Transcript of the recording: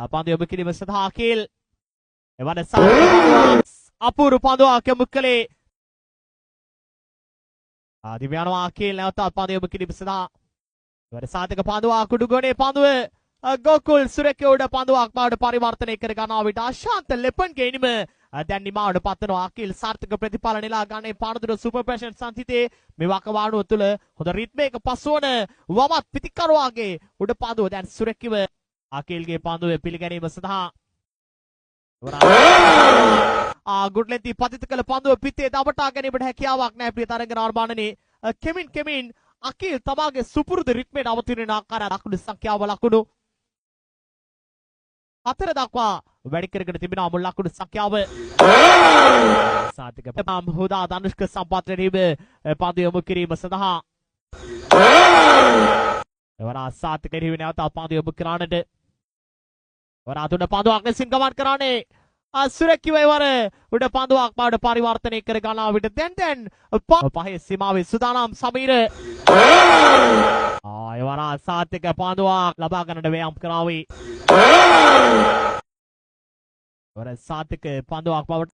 පන්දු යොමු කිරීම සඳහා අකිල් එවන සාතික අපූර්ව පන්දුවක් යොමු කළේ දිව්‍යානවා අකිල් නැවතත් පන්දු යොමු කිරීම සඳහා එවන සාතික පන්දුවක් උඩුගොනේ පන්දුව ගෝකුල් සුරේක උඩ පන්දුවක් බවට පරිවර්තනය කර ගන්නා විට අශාන්ත ලෙපන් ගේනිම දැන් නිමාවට පත්වනවා අකිල් සාර්ථක ප්‍රතිඵල නෙලා ගන්නේ පානදුර සුපර් පැෂන් සංසිතේ මේ වකවානුව තුළ හොඳ රිද්මයක පසුවන වමත් පිටිකරුවාගේ උඩ පන්දුව දැන් සුරේකිව අකිල්ගේ පන්දුව පිළිගැනීම සඳහා ගුඩ්ලෙන්ති පතිත කළ පන්දුව පිටේ දමටා ගැනීමට හැකියාවක් නැහැ ප්‍රිය තරංග නාර්මාණනේ කෙමින් අකිල් තමාගේ සුපුරුදු රිද්මයට අවතීර්ණ වෙන ආකාරය ලකුණු සංඛ්‍යාව ලකුණු 4 දක්වා වැඩි කරගෙන තිබෙනවා මුල් ලකුණු සංඛ්‍යාව සාතික හුදා ධනුෂ්ක සම්පත්‍රණීම පන්දු යොමු කිරීම සඳහා එවරා සාතික හිවි නැවත පන්දු යොමු කරන්නට එවරා තුන පන්දුවක් ලෙසින් ගමන් කරන්නේ සුරේකිව එවර උඩ පන්දුවක් බවට පරිවර්තනය කර ගන්නා විට දැන් පහේ සීමාවේ සුදානම් සමීර එවරා සාතික පන්දුවක් ලබා ගන්නට වෑයම් කරાવી එවර සාතික පන්දුවක් බවට